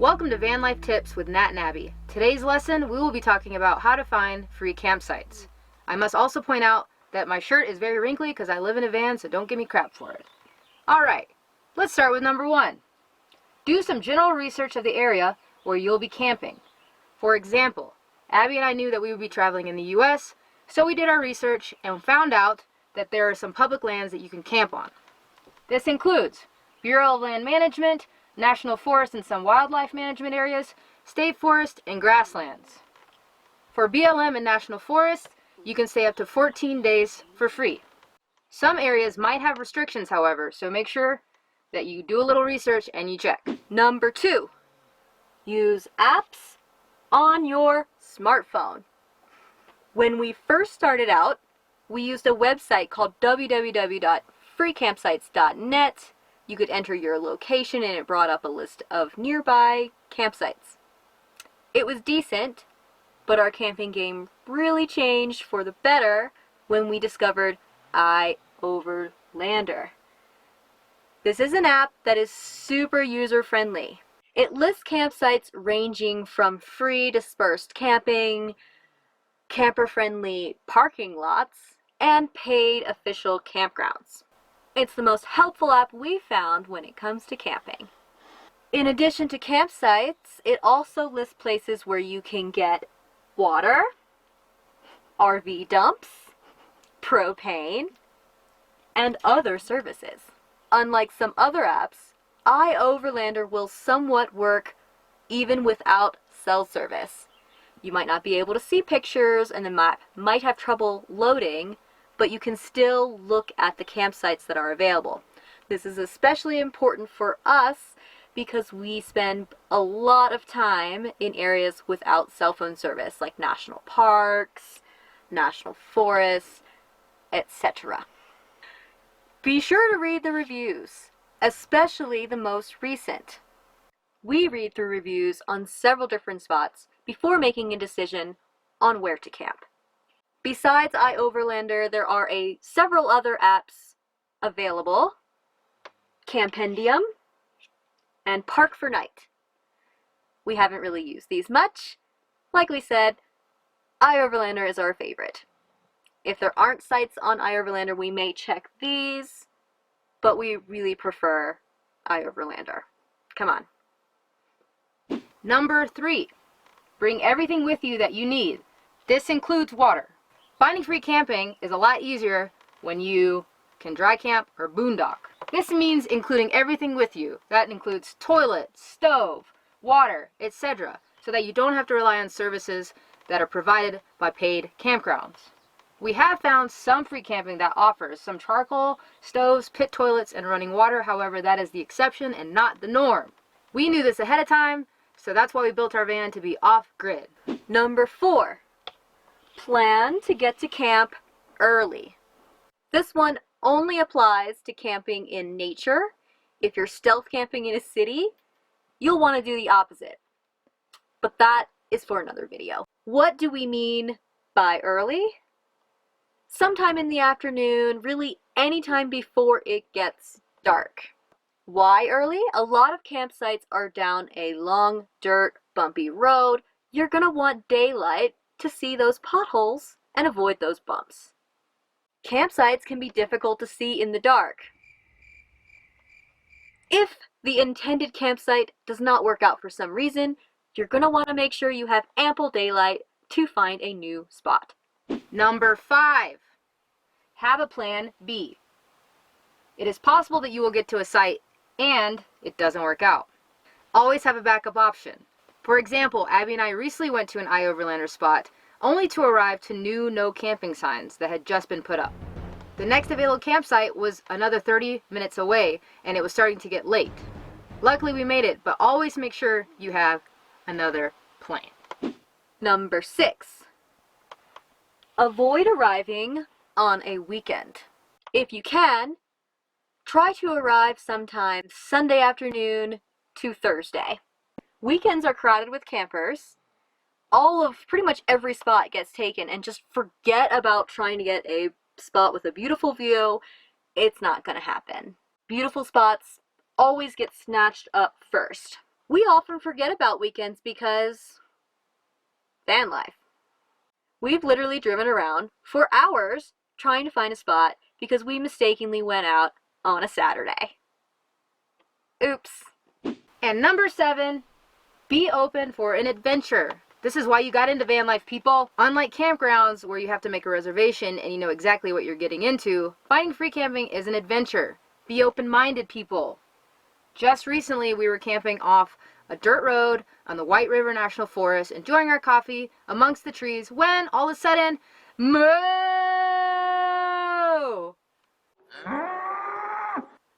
Welcome to Van Life Tips with Nat and Abby. Today's lesson, we will be talking about how to find free campsites. I must also point out that my shirt is very wrinkly because I live in a van, so don't give me crap for it. Alright, let's start with number 1. Do some general research of the area where you'll be camping. For example, Abby and I knew that we would be traveling in the US, so we did our research and found out that there are some public lands that you can camp on. This includes Bureau of Land Management, National Forest and some wildlife management areas, state forest, and grasslands. For BLM and National Forest, you can stay up to 14 days for free. Some areas might have restrictions, however, so make sure that you do a little research and you check. Number 2, use apps on your smartphone. When we first started out, we used a website called www.freecampsites.net. You could enter your location and it brought up a list of nearby campsites. It was decent, but our camping game really changed for the better when we discovered iOverlander. This is an app that is super user-friendly. It lists campsites ranging from free dispersed camping, camper-friendly parking lots, and paid official campgrounds. It's the most helpful app we found when it comes to camping. In addition to campsites, it also lists places where you can get water, RV dumps, propane, and other services. Unlike some other apps, iOverlander will somewhat work even without cell service. You might not be able to see pictures and the map might have trouble loading, but you can still look at the campsites that are available. This is especially important for us because we spend a lot of time in areas without cell phone service, like national parks, national forests, etc. Be sure to read the reviews, especially the most recent. We read through reviews on several different spots before making a decision on where to camp. Besides iOverlander, there are several other apps available: Campendium and Park for Night. We haven't really used these much. Like we said, iOverlander is our favorite. If there aren't sites on iOverlander, we may check these, but we really prefer iOverlander. Come on. Number 3. Bring everything with you that you need. This includes water. Finding free camping is a lot easier when you can dry camp or boondock. This means including everything with you. That includes toilet, stove, water, etc., so that you don't have to rely on services that are provided by paid campgrounds. We have found some free camping that offers some charcoal, stoves, pit toilets, and running water. However, that is the exception and not the norm. We knew this ahead of time, so that's why we built our van to be off-grid. Number 4. Plan to get to camp early. This one only applies to camping in nature. If you're stealth camping in a city, you'll want to do the opposite. But that is for another video. What do we mean by early? Sometime in the afternoon, really anytime before it gets dark. Why early? A lot of campsites are down a long, dirt, bumpy road. You're gonna want daylight to see those potholes and avoid those bumps. Campsites can be difficult to see in the dark. If the intended campsite does not work out for some reason, you're going to want to make sure you have ample daylight to find a new spot. Number 5. Have a plan B. It is possible that you will get to a site and it doesn't work out. Always have a backup option. For example, Abby and I recently went to an iOverlander spot only to arrive to new no camping signs that had just been put up. The next available campsite was another 30 minutes away and it was starting to get late. Luckily we made it, but always make sure you have another plan. Number 6. Avoid arriving on a weekend. If you can, try to arrive sometime Sunday afternoon to Thursday. Weekends are crowded with campers. Pretty much every spot gets taken, and just forget about trying to get a spot with a beautiful view. It's not going to happen. Beautiful spots always get snatched up first. We often forget about weekends because van life. We've literally driven around for hours trying to find a spot because we mistakenly went out on a Saturday. Oops. And number 7, be open for an adventure. This is why you got into van life, people. Unlike campgrounds where you have to make a reservation and you know exactly what you're getting into, finding free camping is an adventure. Be open-minded, people. Just recently, we were camping off a dirt road on the White River National Forest, enjoying our coffee amongst the trees, when all of a sudden, moo!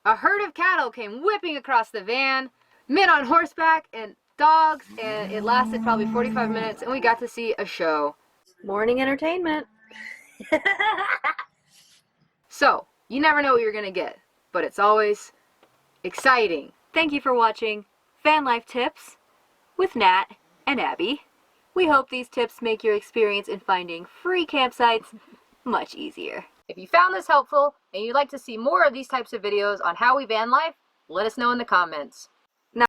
A herd of cattle came whipping across the van, men on horseback and dogs, and it lasted probably 45 minutes, and we got to see a show. Morning entertainment. So, you never know what you're gonna get, but it's always exciting. Thank you for watching Van Life Tips with Nat and Abby. We hope these tips make your experience in finding free campsites much easier. If you found this helpful and you'd like to see more of these types of videos on how we van life, let us know in the comments.